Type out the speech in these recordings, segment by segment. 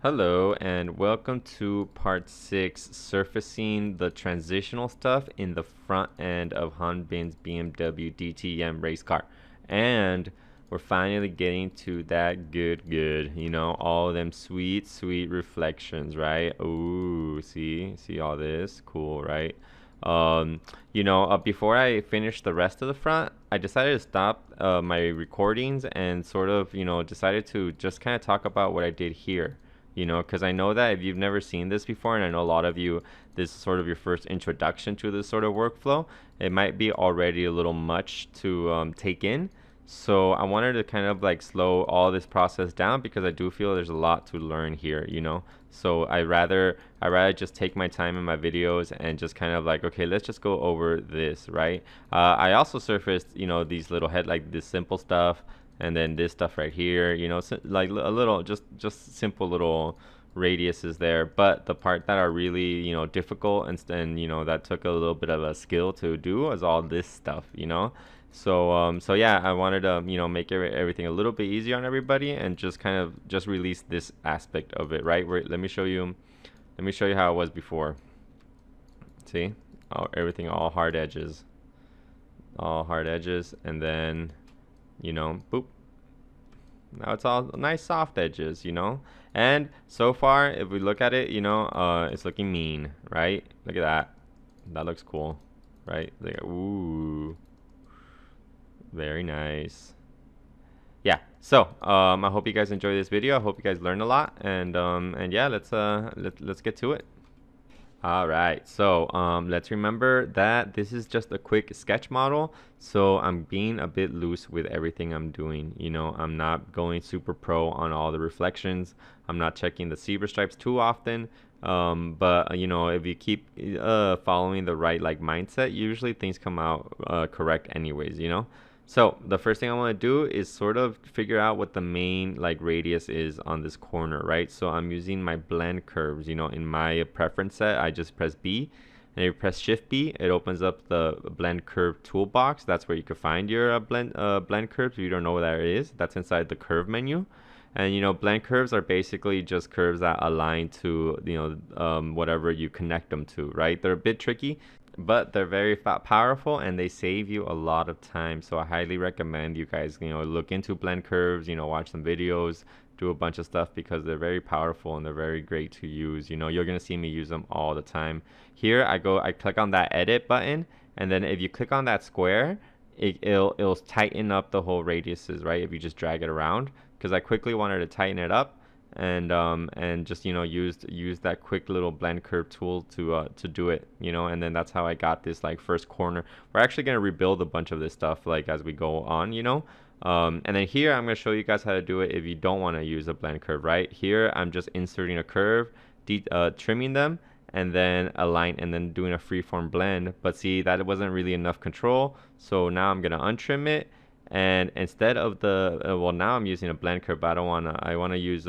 Hello and welcome to part 6, surfacing the transitional stuff in the front end of Hanbin's BMW DTM race car. And we're finally getting to that good, all them sweet reflections, right? Ooh, see all this? Cool, right? Before I finish the rest of the front, I decided to stop my recordings and sort of, decided to just kind of talk about what I did here, because I know that if you've never seen this before, and I know a lot of you, this is sort of your first introduction to this sort of workflow, it might be already a little much to take in. So I wanted to kind of like slow all this process down because I do feel there's a lot to learn here. So I rather just take my time in my videos and just kind of like, okay, let's just go over this, right? I also surfaced, these little like this simple stuff, and then this stuff right here, so like a little just simple little radiuses there. But the part that are really, difficult and that took a little bit of a skill to do is all this stuff. So yeah, I wanted to, make everything a little bit easier on everybody and just kind of just release this aspect of it, right? Let me show you how it was before. See, everything all hard edges, and then boop. Now it's all nice soft edges. And so far, if we look at it, it's looking mean, right? Look at that. That looks cool, right? Like, ooh, very nice. Yeah. So I hope you guys enjoy this video. I hope you guys learned a lot, and yeah, let's get to it. All right, so let's remember that this is just a quick sketch model, so I'm being a bit loose with everything I'm doing. I'm not going super pro on all the reflections. I'm not checking the zebra stripes too often, but if you keep following the right mindset, usually things come out correct anyways. So the first thing I want to do is sort of figure out what the main radius is on this corner, right? So I'm using my blend curves. In my preference set, I just press B, and if you press Shift B, it opens up the blend curve toolbox. That's where you can find your blend curves. If you don't know what that is, that's inside the curve menu. And blend curves are basically just curves that align to whatever you connect them to, right? They're a bit tricky, but they're very powerful, and they save you a lot of time. So I highly recommend you guys look into blend curves, watch some videos, do a bunch of stuff, because they're very powerful and they're very great to use. You're gonna see me use them all the time. Here I click on that edit button, and then if you click on that square, it'll tighten up the whole radiuses, right? If you just drag it around, because I quickly wanted to tighten it up, and just use that quick little blend curve tool to do it, and then that's how I got this first corner. We're actually going to rebuild a bunch of this stuff as we go on. And then here I'm going to show you guys how to do it if you don't want to use a blend curve. Right here I'm just inserting a curve, trimming them, and then align, and then doing a freeform blend. But see, that wasn't really enough control, so now I'm going to untrim it. And instead of the well, now I'm using a blend curve, but I want to use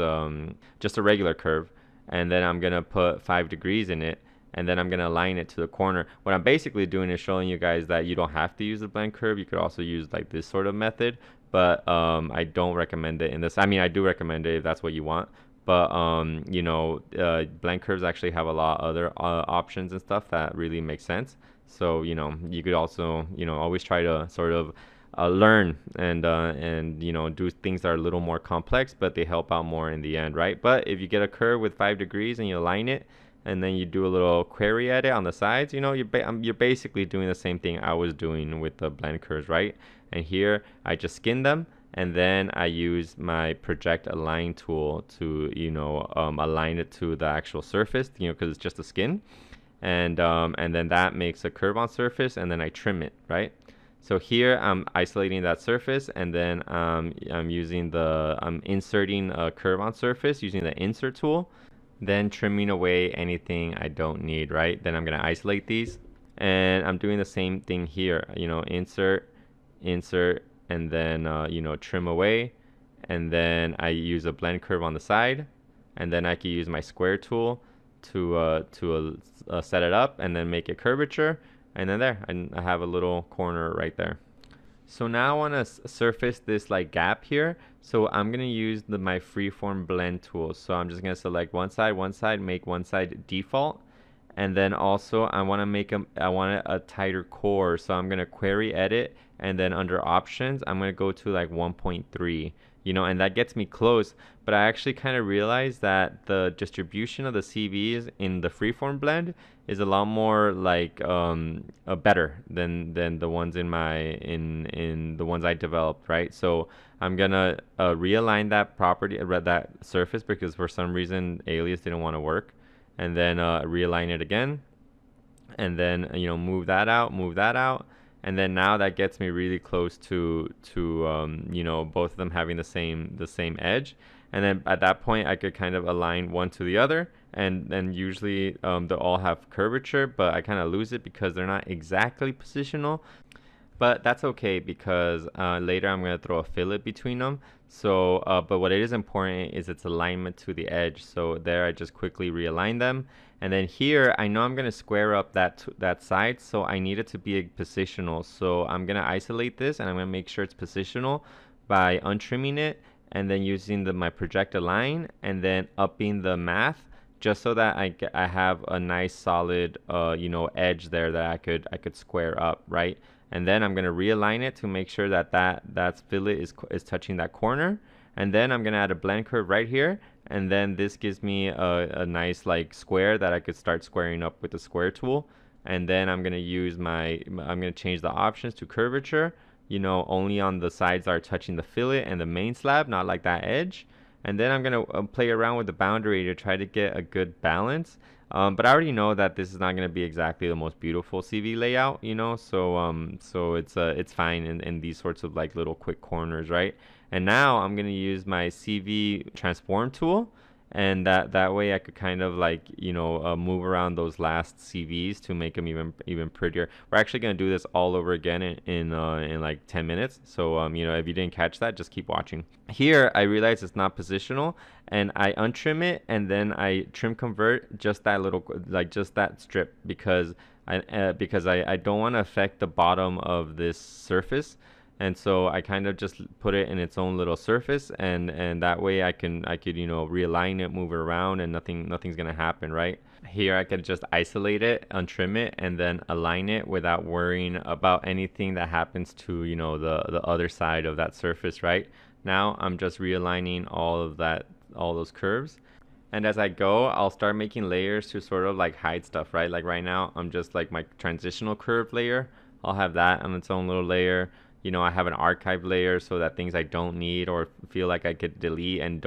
just a regular curve, and then I'm gonna put 5 degrees in it, and then I'm gonna align it to the corner. What I'm basically doing is showing you guys that you don't have to use the blend curve. You could also use this sort of method, but I don't recommend it in this. I mean, I do recommend it if that's what you want, but blend curves actually have a lot of other options and stuff that really make sense. So you could also always try to sort of learn and do things that are a little more complex, but they help out more in the end, right? But if you get a curve with 5 degrees and you align it, and then you do a little query edit on the sides, you're basically doing the same thing I was doing with the blend curves, right? And here I just skin them, and then I use my project align tool to align it to the actual surface, because it's just a skin, and then that makes a curve on surface, and then I trim it, right? So here I'm isolating that surface, and then I'm inserting a curve on surface using the insert tool, then trimming away anything I don't need, right? Then I'm gonna isolate these, and I'm doing the same thing here, insert, and then trim away, and then I use a blend curve on the side, and then I can use my square tool to set it up and then make it curvature. And then there, I have a little corner right there. So now I want to surface this like gap here. So I'm going to use my freeform blend tool. So I'm just going to select one side, make one side default. And then also I want to I want a tighter core. So I'm going to query edit, and then under options, I'm going to go to like 1.3, and that gets me close. But I actually kind of realized that the distribution of the CVs in the freeform blend is a lot more like better than the ones in the ones I developed, right? So I'm gonna realign that property, that surface, because for some reason Alias didn't want to work, and then realign it again, and then move that out, and then now that gets me really close to both of them having the same edge. And then at that point I could kind of align one to the other, and then usually they'll all have curvature, but I kind of lose it because they're not exactly positional. But that's okay, because later I'm going to throw a fillet between them. So, but what is important is its alignment to the edge. So there I just quickly realign them. And then here, I know I'm going to square up that side, so I need it to be positional. So I'm going to isolate this, and I'm going to make sure it's positional by untrimming it, and then using my project align, and then upping the math, just so that I have a nice solid edge there that I could square up, right? And then I'm going to realign it to make sure that fillet is touching that corner. And then I'm going to add a blend curve right here, and then this gives me a nice like square that I could start squaring up with the square tool. And then I'm going to change the options to curvature, only on the sides that are touching the fillet and the main slab, not like that edge. And then I'm going to play around with the boundary to try to get a good balance. But I already know that this is not going to be exactly the most beautiful CV layout, so it's fine in these sorts of like little quick corners, right? And now I'm going to use my CV transform tool, and that way I could kind of like move around those last CVs to make them even prettier. We're actually going to do this all over again in like 10 minutes. So if you didn't catch that, just keep watching. Here I realize it's not positional, and I untrim it, and then I trim convert just that strip, because I don't want to affect the bottom of this surface. And so I kind of just put it in its own little surface, and that way I could realign it, move it around, and nothing's gonna happen, right? Here I could just isolate it, untrim it, and then align it without worrying about anything that happens to the other side of that surface, right? Now I'm just realigning all those curves. And as I go, I'll start making layers to sort of like hide stuff, right? Like right now, I'm just like my transitional curve layer. I'll have that on its own little layer. I have an archive layer so that things I don't need or feel like I could delete and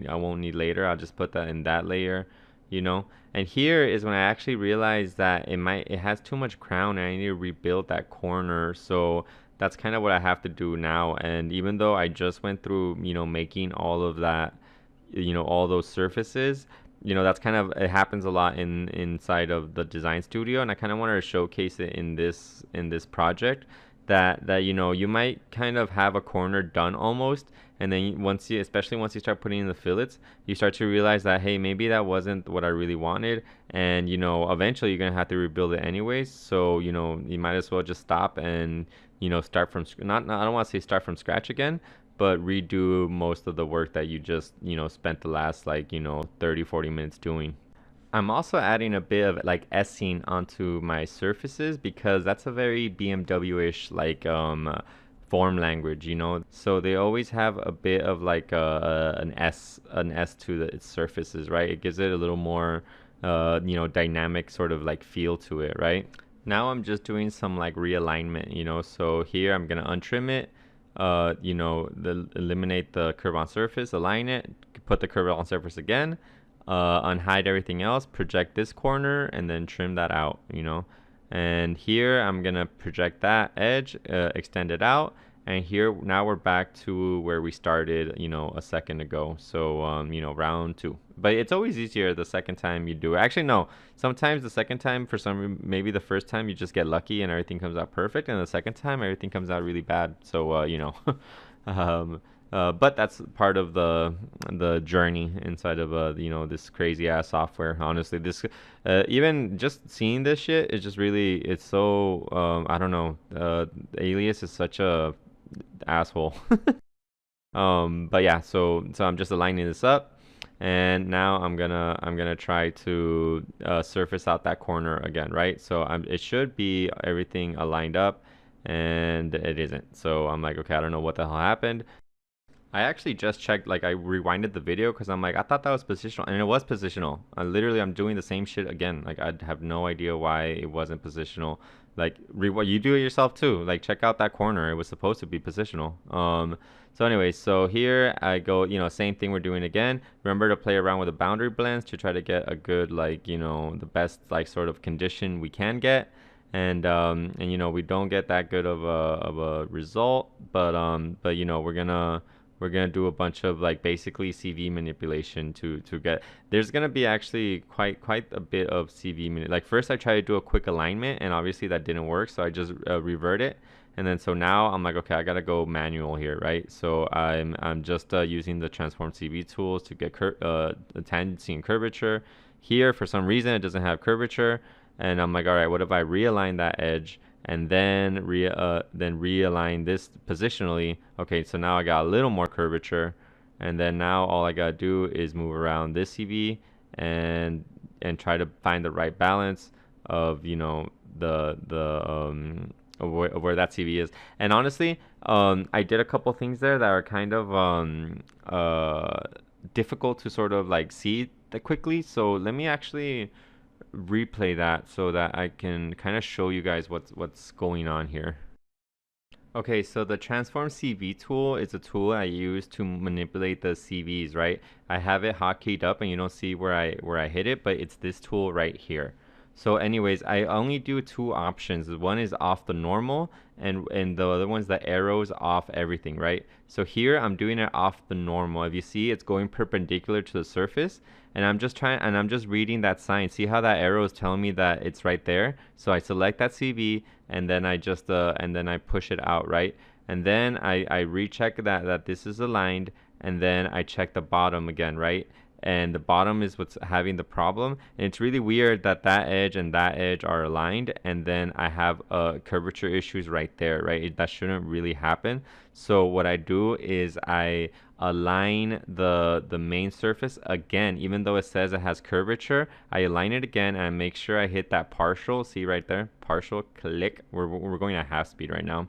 I won't need later, I'll just put that in that layer, And here is when I actually realized that it has too much crown, and I need to rebuild that corner. So that's kind of what I have to do now. And even though I just went through, making all of that, all those surfaces, that's kind of, it happens a lot inside of the design studio, and I kind of wanted to showcase it in this project. That you might kind of have a corner done almost, and then especially once you start putting in the fillets, you start to realize that, hey, maybe that wasn't what I really wanted, and eventually you're gonna have to rebuild it anyways. So you might as well just stop and start from not I don't want to say start from scratch again, but redo most of the work that you just spent the last 30-40 minutes doing. I'm also adding a bit of like S-ing onto my surfaces, because that's a very BMW-ish form language, So they always have a bit of like an S to its surfaces, right? It gives it a little more dynamic sort of like feel to it, right? Now I'm just doing some like realignment, So here I'm gonna untrim it, eliminate the curve on surface, align it, put the curve on surface again. Unhide everything else, project this corner, and then trim that out, And here I'm gonna project that edge, extend it out, and here now we're back to where we started, a second ago. So round 2. But it's always easier the second time you do it. Actually, no. Sometimes the second time, maybe the first time you just get lucky and everything comes out perfect, and the second time everything comes out really bad. So but that's part of the journey inside of this crazy ass software. Honestly, this even just seeing this shit is just really, it's so I don't know. Alias is such a asshole. But yeah, so I'm just aligning this up, and now I'm gonna try to surface out that corner again, right? So it should be everything aligned up, and it isn't. So I'm like, okay, I don't know what the hell happened. I actually just checked, like I rewinded the video because I'm like, I thought that was positional, and it was positional. I'm doing the same shit again. Like I have no idea why it wasn't positional. Like you do it yourself too. Like check out that corner. It was supposed to be positional. So anyway, so here I go, same thing we're doing again. Remember to play around with the boundary blends to try to get a good, like, the best like sort of condition we can get. And we don't get that good of a result, but we're gonna do a bunch of like basically CV manipulation to get. There's gonna be actually quite a bit of CV like first I tried to do a quick alignment, and obviously that didn't work, so I just revert it. And then so now I'm like, okay, I gotta go manual here, right? So I'm just using the transform CV tools to get the tangency and curvature. Here for some reason it doesn't have curvature, and I'm like, all right, what if I realign that edge and then realign this positionally? Okay, so now I got a little more curvature, and then now all I gotta do is move around this CV and try to find the right balance of of where that CV is. And honestly, I did a couple things there that are kind of difficult to sort of like see that quickly. So let me actually replay that so that I can kind of show you guys what's going on here. Okay, so the transform CV tool is a tool I use to manipulate the CVs, right? I have it hotkeyed up and you don't see where I hit it, but it's this tool right here. So anyways, I only do two options. One is off the normal, and the other one's the arrows off everything, right? So here I'm doing it off the normal. If you see, it's going perpendicular to the surface, and I'm just reading that sign. See how that arrow is telling me that it's right there? So I select that CV, and then I push it out, right? And then I recheck that this is aligned, and then I check the bottom again, right? And the bottom is what's having the problem, and it's really weird that edge and that edge are aligned, and then I have curvature issues right there, right? That shouldn't really happen. So what I do is I align the main surface again. Even though it says it has curvature, I align it again and I make sure I hit that partial. See right there, partial, click. We're going at half speed right now.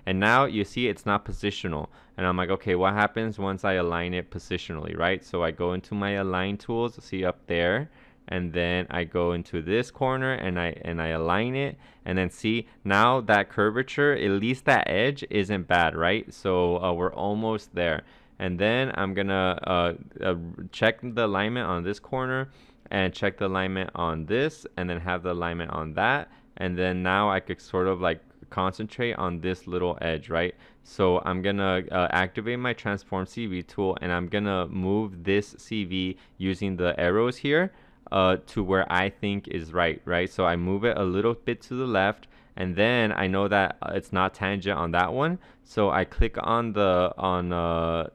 And now you see it's not positional. And I'm like, okay, what happens once I align it positionally, right? So I go into my align tools, see up there, and then I go into this corner and I align it, and then see now that curvature, at least that edge isn't bad, right? So we're almost there. And then I'm gonna check the alignment on this corner and check the alignment on this, and then have the alignment on that. And then now I could sort of like concentrate on this little edge, right? So I'm gonna activate my transform CV tool, and I'm gonna move this CV using the arrows here to where I think is right? So I move it a little bit to the left, and then I know that it's not tangent on that one, so I click on oh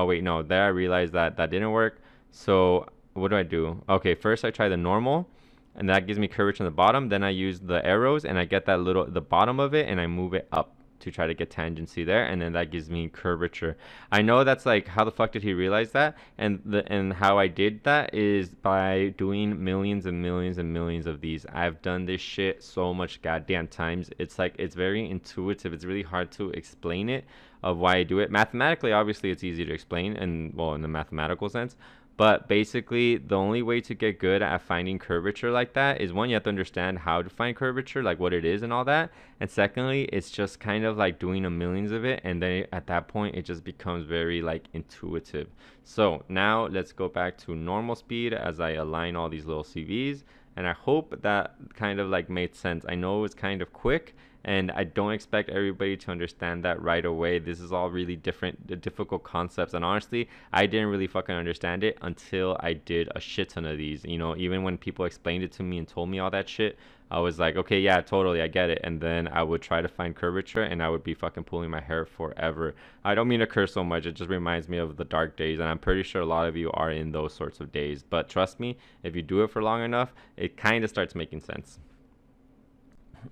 wait, no, there I realized that didn't work. So what do? Okay, first I try the normal, and that gives me curvature on the bottom. Then I use the arrows and I get the bottom of it, and I move it up to try to get tangency there, and then that gives me curvature. I know that's like, how the fuck did he realize that? And how I did that is by doing millions and millions and millions of these. I've done this shit so much goddamn times. It's like, it's very intuitive. It's really hard to explain it of why I do it. Mathematically, obviously it's easy to explain, and well, in the mathematical sense. But basically, the only way to get good at finding curvature like that is, one, you have to understand how to find curvature, like what it is and all that. And secondly, it's just kind of like doing a millions of it. And then at that point, it just becomes very like intuitive. So now let's go back to normal speed as I align all these little CVs. And I hope that kind of like made sense. I know it's kind of quick, and I don't expect everybody to understand that right away. This is all really difficult concepts, and honestly, I didn't really fucking understand it until I did a shit ton of these. Even when people explained it to me and told me all that shit, I was like, okay, yeah, totally, I get it. And then I would try to find curvature, and I would be fucking pulling my hair forever. I don't mean to curse so much, it just reminds me of the dark days, and I'm pretty sure a lot of you are in those sorts of days. But trust me, if you do it for long enough, it kind of starts making sense.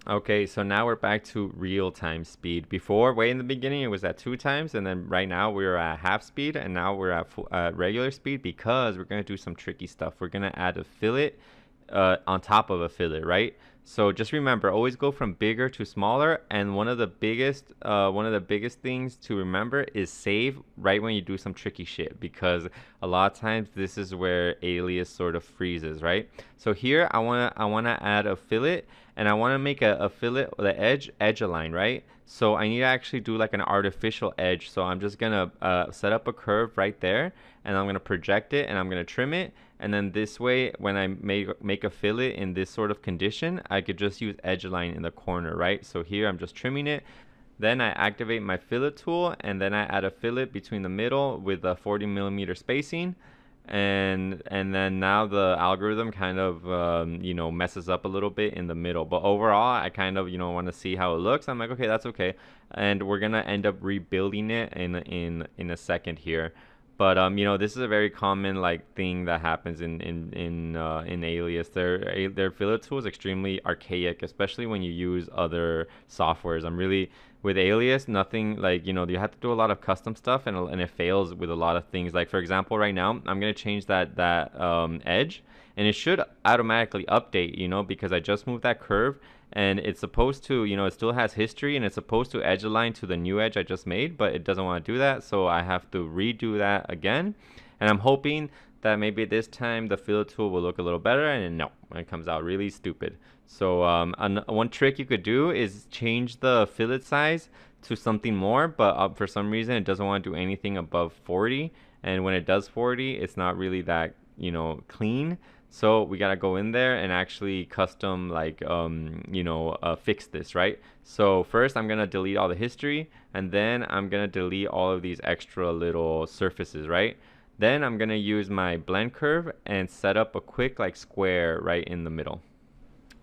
Okay, so now we're back to real-time speed. Before, way in the beginning, it was at 2 times, and then right now we're at half speed, and now we're at regular speed because we're gonna do some tricky stuff. We're gonna add a fillet on top of a fillet, right? So just remember, always go from bigger to smaller. And one of the biggest things to remember is save right when you do some tricky shit, because a lot of times this is where Alias sort of freezes, right? So here I wanna add a fillet, and I wanna make a fillet, the edge align, right? So I need to actually do like an artificial edge. So I'm just gonna set up a curve right there, and I'm gonna project it, and I'm gonna trim it. And then this way, when I make a fillet in this sort of condition, I could just use edge line in the corner, right? So here I'm just trimming it. Then I activate my fillet tool, and then I add a fillet between the middle with a 40mm spacing. And then now the algorithm kind of messes up a little bit in the middle, but overall I kind of want to see how it looks. I'm like, okay, that's okay, and we're gonna end up rebuilding it in a second here. But this is a very common like thing that happens in Alias. Their fillet tool is extremely archaic, especially when you use other softwares. I'm really with Alias, nothing like you have to do a lot of custom stuff, and it fails with a lot of things. Like for example, right now I'm gonna change that edge, and it should automatically update, because I just moved that curve, and it's supposed to, it still has history, and it's supposed to edge align to the new edge I just made, but it doesn't want to do that, so I have to redo that again. And I'm hoping that maybe this time the fillet tool will look a little better, and no, it comes out really stupid. So one trick you could do is change the fillet size to something more, but for some reason it doesn't want to do anything above 40, and when it does 40, it's not really that clean. So we gotta go in there and actually custom like fix this, right? So first I'm gonna delete all the history, and then I'm gonna delete all of these extra little surfaces, right? Then I'm gonna use my blend curve and set up a quick like square right in the middle.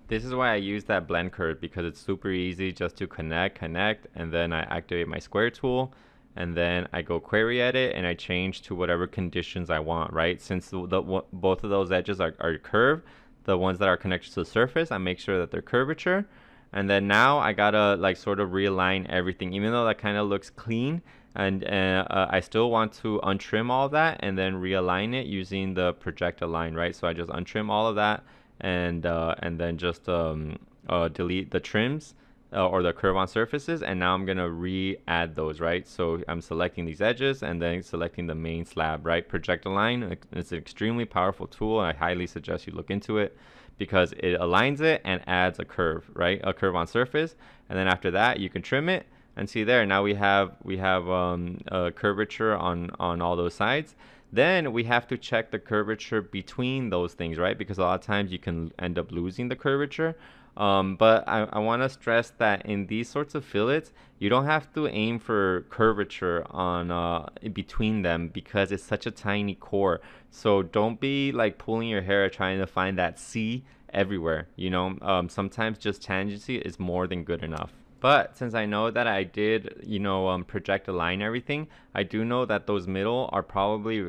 This is why I use that blend curve, because it's super easy just to connect, and then I activate my square tool, and then I go query edit, and I change to whatever conditions I want, right? Since both of those edges are curved, the ones that are connected to the surface, I make sure that they're curvature. And then now I gotta like sort of realign everything, even though that kind of looks clean, and I still want to untrim all that and then realign it using the project align, right? So I just untrim all of that, and then just delete the trims or the curve on surfaces, and now I'm gonna re-add those, right? So I'm selecting these edges and then selecting the main slab, right? Project align, it's an extremely powerful tool, and I highly suggest you look into it, because it aligns it and adds a curve, right? A curve on surface, and then after that you can trim it, and see there, now we have a curvature on all those sides. Then we have to check the curvature between those things, right? Because a lot of times you can end up losing the curvature. But I want to stress that in these sorts of fillets, you don't have to aim for curvature on between them, because it's such a tiny core. So don't be like pulling your hair trying to find that C everywhere. Sometimes just tangency is more than good enough. But since I know that I did, project align everything, I do know that those middle are probably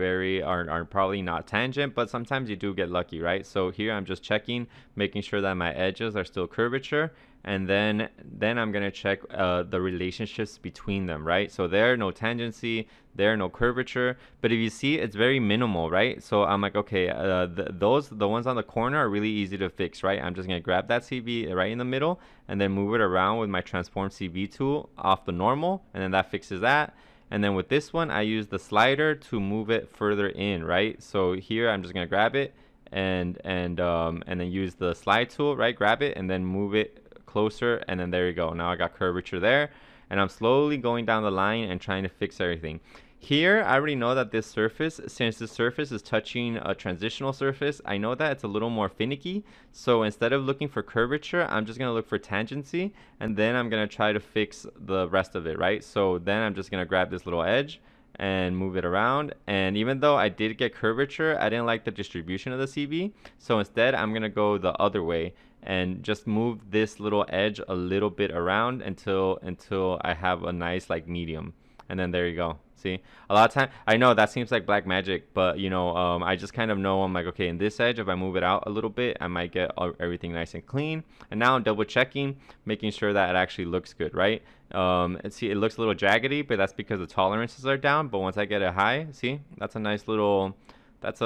are probably not tangent, but sometimes you do get lucky, right? So here I'm just checking, making sure that my edges are still curvature, and then I'm gonna check the relationships between them, right? So there, no tangency, there, no curvature, but if you see, it's very minimal, right? So I'm like, okay, the ones on the corner are really easy to fix, right? I'm just gonna grab that CV right in the middle and then move it around with my transform CV tool off the normal, and then that fixes that. And then with this one, I use the slider to move it further in, right? So here I'm just gonna grab it and then use the slide tool, right? Grab it and then move it closer, and then there you go. Now I got curvature there, and I'm slowly going down the line and trying to fix everything. Here, I already know that this surface, since the surface is touching a transitional surface, I know that it's a little more finicky. So instead of looking for curvature, I'm just gonna look for tangency, and then I'm gonna try to fix the rest of it, right? So then I'm just gonna grab this little edge and move it around. And even though I did get curvature, I didn't like the distribution of the CV. So instead, I'm gonna go the other way and just move this little edge a little bit around until I have a nice like medium. And then there you go. See, a lot of time, I know that seems like black magic, but you know, I just kind of know, I'm like, okay, in this edge, if I move it out a little bit, I might get everything nice and clean. And now I'm double checking, making sure that it actually looks good, right? And see, it looks a little jaggedy, but that's because the tolerances are down. But once I get it high, see, that's a nice little, that's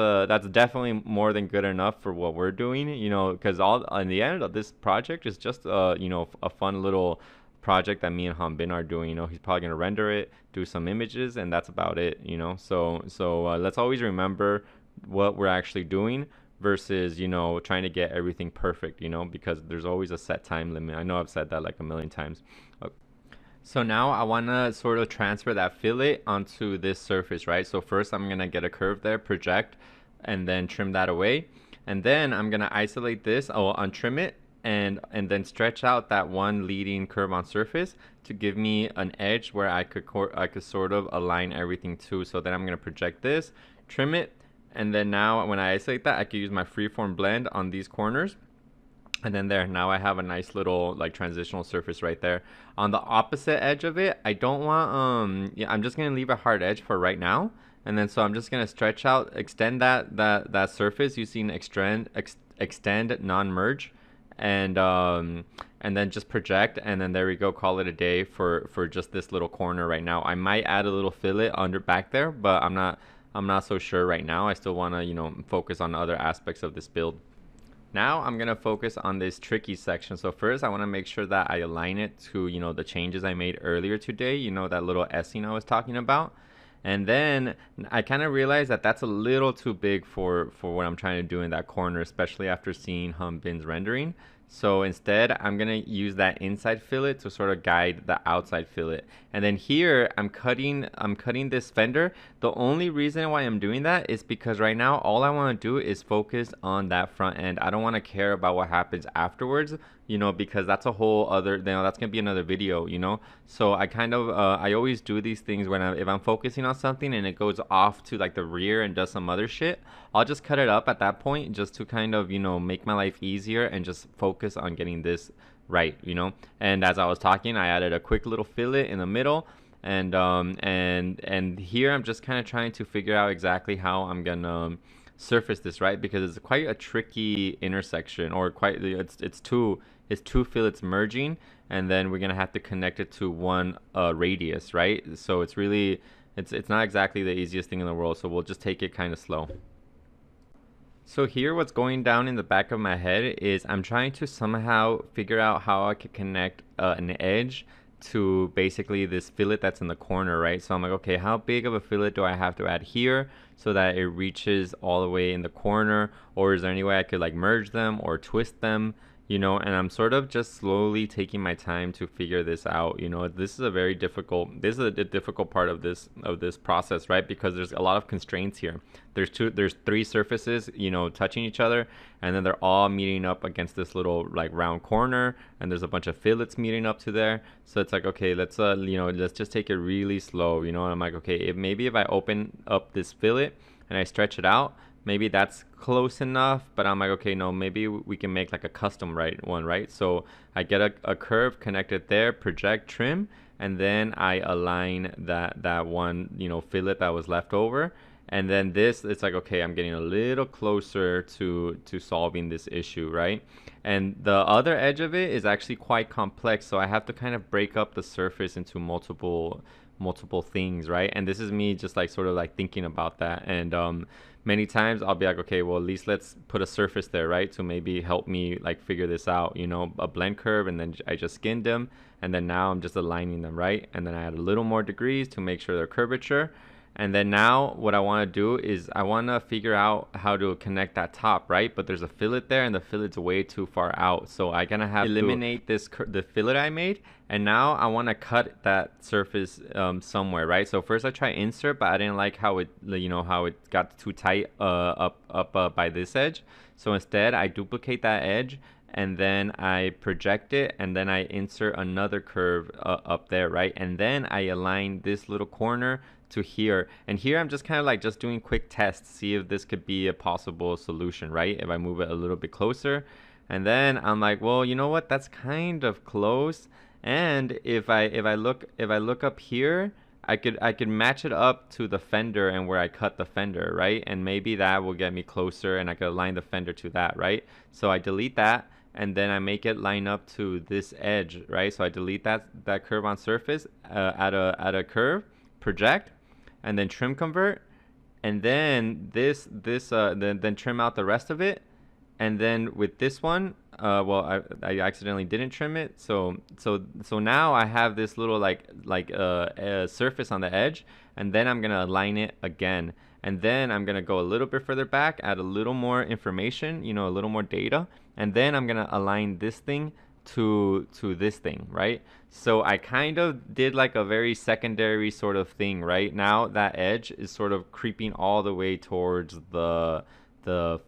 definitely more than good enough for what we're doing, you know, because all in the end of this project is just you know, a fun little project that me and Hanbin are doing. You know, he's probably gonna render it, do some images, and that's about it. You know, so let's always remember what we're actually doing versus, you know, trying to get everything perfect. You know, because there's always a set time limit. I know I've said that like a million times. So now I want to sort of transfer that fillet onto this surface, right? So first I'm going to get a curve there, project, and then trim that away. And then I'm going to isolate this, untrim it, and then stretch out that one leading curve on surface to give me an edge where I could sort of align everything to. So then I'm going to project this, trim it, and then now when I isolate that, I can use my freeform blend on these corners. And then there, now I have a nice little like transitional surface right there. On the opposite edge of it, I don't want, yeah, I'm just gonna leave a hard edge for right now. And then so I'm just gonna stretch out, extend that surface using extend non-merge, and then just project, and then there we go, call it a day for just this little corner right now. I might add a little fillet under back there, but I'm not so sure right now. I still wanna, you know, focus on other aspects of this build. Now I'm going to focus on this tricky section. So first I want to make sure that I align it to, you know, the changes I made earlier today, you know, that little S-ing I was talking about. And then I kind of realized that that's a little too big for what I'm trying to do in that corner, especially after seeing Hanbin's rendering. So instead, I'm going to use that inside fillet to sort of guide the outside fillet. And then here, I'm cutting this fender. The only reason why I'm doing that is because right now, all I want to do is focus on that front end. I don't want to care about what happens afterwards, you know, because that's a whole other, you know, that's going to be another video, you know. So I kind of, I always do these things when if I'm focusing on something and it goes off to like the rear and does some other shit, I'll just cut it up at that point just to kind of, you know, make my life easier and just focus on getting this right, you know. And as I was talking, I added a quick little fillet in the middle, and here I'm just kind of trying to figure out exactly how I'm gonna surface this, right? Because it's quite a tricky intersection, or quite it's two fillets merging, and then we're gonna have to connect it to one radius, right? So it's really it's not exactly the easiest thing in the world, so we'll just take it kind of slow. So here what's going down in the back of my head is I'm trying to somehow figure out how I could connect an edge to basically this fillet that's in the corner, right? So I'm like, okay, how big of a fillet do I have to add here so that it reaches all the way in the corner? Or is there any way I could like merge them or twist them? You know, and I'm sort of just slowly taking my time to figure this out. You know, this is a difficult part of this process, right? Because there's a lot of constraints here. There's three surfaces, you know, touching each other, and then they're all meeting up against this little like round corner, and there's a bunch of fillets meeting up to there. So it's like, okay, let's you know, let's just take it really slow, you know. And I'm like, okay, maybe if I open up this fillet and I stretch it out, maybe that's close enough. But I'm like, okay, no, maybe we can make like a custom one, right? So I get a curve connected there, project, trim, and then I align that one, you know, fillet that was left over. And then this, it's like, okay, I'm getting a little closer to solving this issue, right? And the other edge of it is actually quite complex, so I have to kind of break up the surface into multiple things, right? And this is me just like sort of like thinking about that. And many times I'll be like, okay, well, at least let's put a surface there, right? To maybe help me like figure this out, you know, a blend curve, and then I just skinned them, and then now I'm just aligning them, right? And then I add a little more degrees to make sure they're curvature. And then now what I want to do is I want to figure out how to connect that top, right? But there's a fillet there, and the fillet's way too far out. So I kind of have to eliminate the fillet I made. And now I want to cut that surface somewhere, right? So first I try insert, but I didn't like how it, you know, how it got too tight up by this edge. So instead I duplicate that edge, and then I project it, and then I insert another curve up there, right? And then I align this little corner to here, and here I'm just kind of like just doing quick tests, see if this could be a possible solution, right? If I move it a little bit closer, and then I'm like, well, you know what, that's kind of close. And if I look up here, I could match it up to the fender and where I cut the fender, right? And maybe that will get me closer, and I could align the fender to that, right? So I delete that, and then I make it line up to this edge, right? So I delete that curve on surface, at a curve, project, and then trim convert, and then then trim out the rest of it. And then with this one, well, I accidentally didn't trim it, so now I have this little a surface on the edge, and then I'm gonna align it again, and then I'm gonna go a little bit further back, add a little more information, a little more data, and then I'm gonna align this thing to this thing, right? So I kind of did like a very secondary sort of thing, right? Now that edge is sort of creeping all the way towards the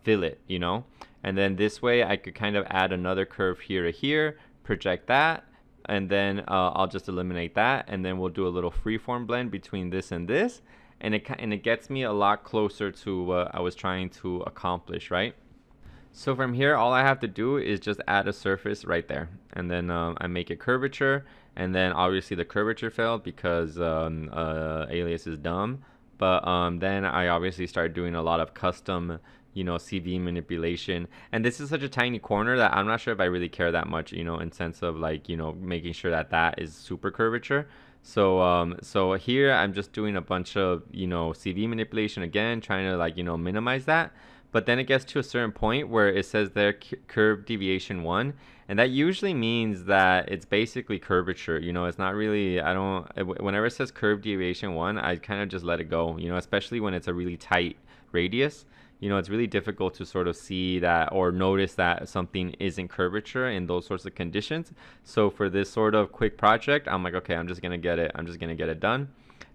fillet, and then this way I could kind of add another curve here to here, project that, and then I'll just eliminate that, and then we'll do a little freeform blend between this and this, and it gets me a lot closer to what I was trying to accomplish, right? So from here, all I have to do is just add a surface right there, and then I make it curvature, and then obviously the curvature failed because Alias is dumb, but then I obviously started doing a lot of custom CV manipulation, and this is such a tiny corner that I'm not sure if I really care that much, in sense of making sure that is super curvature. So here I'm just doing a bunch of CV manipulation again, trying to minimize that. But then it gets to a certain point where it says there curve deviation 1, and that usually means that it's basically curvature. It's not really, whenever it says curve deviation 1, I kind of just let it go, especially when it's a really tight radius. It's really difficult to sort of see that or notice that something isn't curvature in those sorts of conditions. So for this sort of quick project, I'm like, okay, I'm just gonna get it done.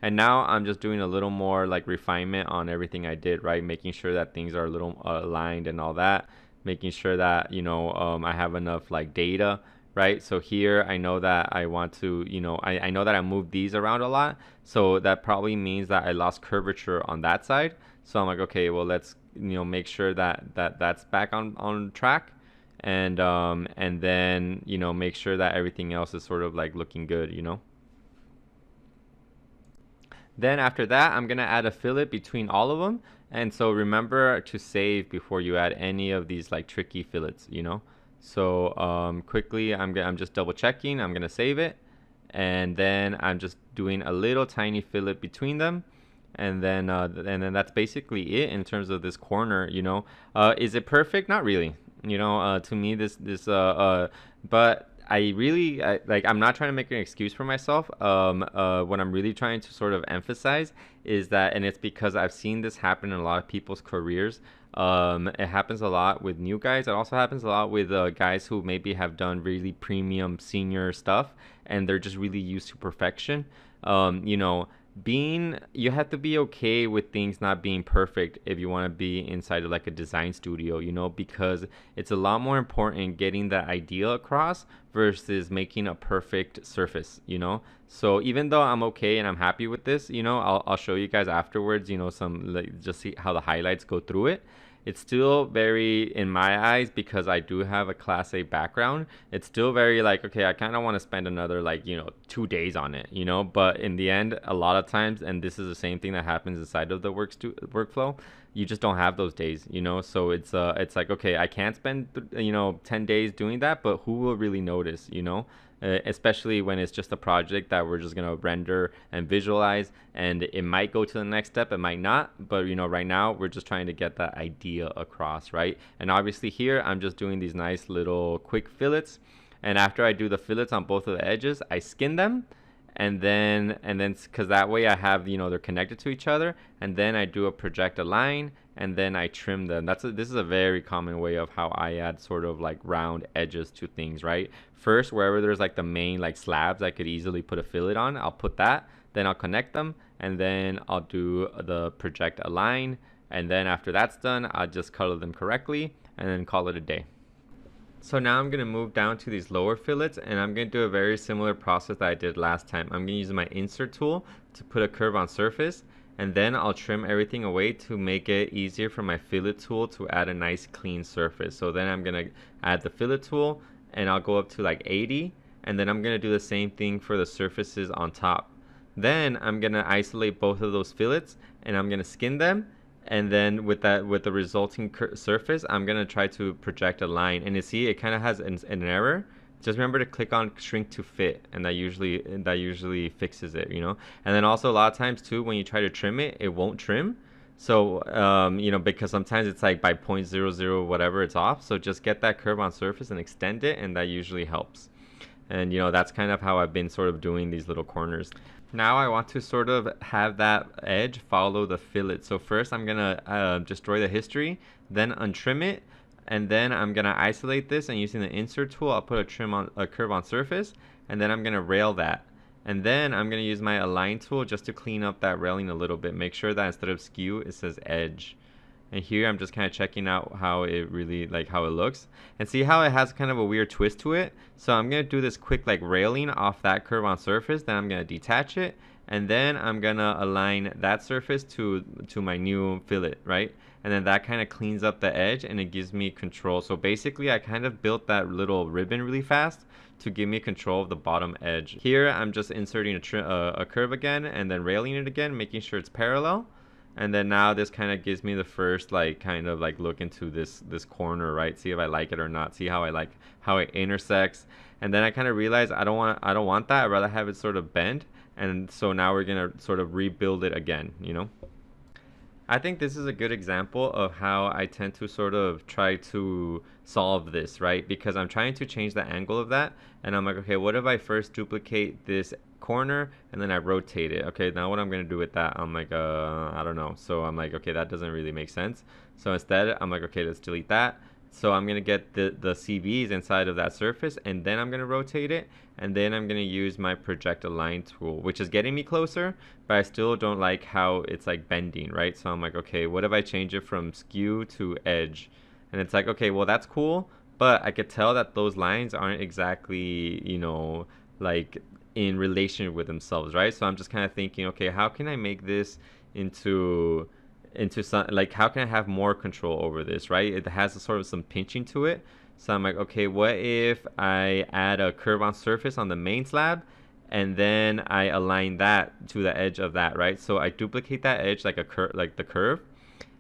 And now I'm just doing a little more refinement on everything I did, right? Making sure that things are a little aligned and all that. Making sure that, I have enough data, right? So here I know that I want to, I know that I moved these around a lot. So that probably means that I lost curvature on that side. So I'm like, okay, well, let's, make sure that's back on track. And then, make sure that everything else is sort of looking good, Then after that, I'm gonna add a fillet between all of them, and so remember to save before you add any of these tricky fillets, So quickly, I'm just double checking. I'm gonna save it, and then I'm just doing a little tiny fillet between them, and then that's basically it in terms of this corner. Is it perfect? Not really. To me, but I'm not trying to make an excuse for myself. What I'm really trying to sort of emphasize is that, and it's because I've seen this happen in a lot of people's careers. It happens a lot with new guys. It also happens a lot with guys who maybe have done really premium senior stuff, and they're just really used to perfection. You have to be okay with things not being perfect if you want to be inside of a design studio, because it's a lot more important getting that idea across versus making a perfect surface. So even though I'm okay and I'm happy with this, I'll show you guys afterwards, some just see how the highlights go through it. It's still very, in my eyes, because I do have a Class A background, it's still very okay, I kind of want to spend another 2 days on it, but in the end, a lot of times, and this is the same thing that happens inside of the workflow, you just don't have those days, so it's okay, I can't spend 10 days doing that, but who will really notice, especially when it's just a project that we're just going to render and visualize, and it might go to the next step, it might not, but right now we're just trying to get that idea across, right? And obviously here I'm just doing these nice little quick fillets, and after I do the fillets on both of the edges, I skin them, and then because that way I have they're connected to each other, and then I do a project a line, and then I trim them. This is a very common way of how I add sort of round edges to things, right? First, wherever there's the main slabs I could easily put a fillet on, I'll put that, then I'll connect them, and then I'll do the project a line, and then after that's done, I'll just color them correctly and then call it a day. So now I'm going to move down to these lower fillets, and I'm going to do a very similar process that I did last time. I'm going to use my insert tool to put a curve on surface, and then I'll trim everything away to make it easier for my fillet tool to add a nice clean surface. So then I'm going to add the fillet tool, and I'll go up to 80, and then I'm going to do the same thing for the surfaces on top. Then I'm gonna isolate both of those fillets and I'm gonna skin them. And then with the resulting surface, I'm gonna try to project a line. And you see, it kind of has an error. Just remember to click on shrink to fit, and that usually fixes it, you know. And then also a lot of times too, when you try to trim it, it won't trim. So you know, because sometimes it's like by 0.00 whatever it's off. So just get that curve on surface and extend it, and that usually helps. And you know, that's kind of how I've been sort of doing these little corners. Now I want to sort of have that edge follow the fillet. So first I'm gonna destroy the history, then untrim it, and then I'm gonna isolate this, and using the insert tool I'll put a curve on surface, and then I'm gonna rail that. And then I'm gonna use my align tool just to clean up that railing a little bit. Make sure that instead of skew it says edge. And here I'm just kind of checking out how it really, like how it looks. And see how it has kind of a weird twist to it? So I'm going to do this quick like railing off that curve on surface. Then I'm going to detach it. And then I'm going to align that surface to my new fillet, right? And then that kind of cleans up the edge and it gives me control. So basically I kind of built that little ribbon really fast to give me control of the bottom edge. Here I'm just inserting a curve again and then railing it again, making sure it's parallel. And then now this kind of gives me the first like kind of like look into this corner, right? See if I like it or not. See how I like how it intersects. And then I kind of realized I don't want that. I'd rather have it sort of bend. And so now we're gonna sort of rebuild it again, you know? I think this is a good example of how I tend to sort of try to solve this, right? Because I'm trying to change the angle of that, and I'm like, okay, what if I first duplicate this corner and then I rotate it? Okay, now what I'm gonna do with that, I'm like, I don't know. So I'm like, okay, that doesn't really make sense. So instead, I'm like, okay, let's delete that. So I'm gonna get the CVs inside of that surface, and then I'm gonna rotate it, and then I'm gonna use my project align tool, which is getting me closer, but I still don't like how it's like bending, right? So I'm like, okay, what if I change it from skew to edge? And it's like, okay, well that's cool, but I could tell that those lines aren't exactly, you know, like in relation with themselves, right? So I'm just kind of thinking, okay, how can I make this into some, like, how can I have more control over this, right? It has a sort of some pinching to it. So I'm like, okay, what if I add a curve on surface on the main slab, and then I align that to the edge of that, right? So I duplicate that edge like the curve,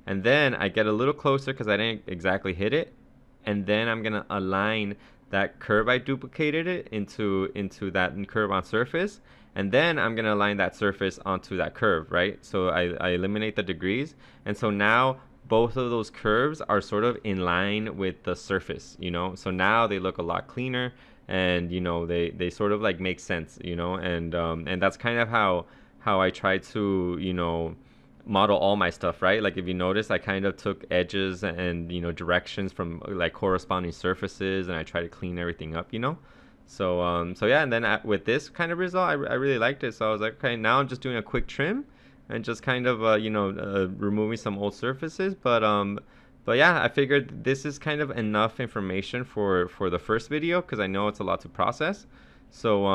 and then I get a little closer because I didn't exactly hit it, and then I'm gonna align that curve I duplicated it into that curve on surface, and then I'm gonna align that surface onto that curve, right? So I eliminate the degrees, and so now both of those curves are sort of in line with the surface, you know? So now they look a lot cleaner, and you know, they sort of like make sense, you know? And that's kind of how I try to, you know, model all my stuff, right? Like if you notice, I kind of took edges and, you know, directions from like corresponding surfaces, and I try to clean everything up, you know? So yeah, and then with this kind of result, I really liked it. So I was like, okay, now I'm just doing a quick trim and just kind of you know, removing some old surfaces. But yeah, I figured this is kind of enough information for the first video, because I know it's a lot to process. So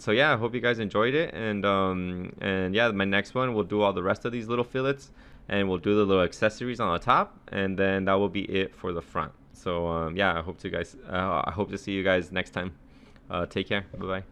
yeah, I hope you guys enjoyed it, and yeah, my next one we'll do all the rest of these little fillets, and we'll do the little accessories on the top, and then that will be it for the front. So yeah, I hope to see you guys next time. Take care. Bye bye.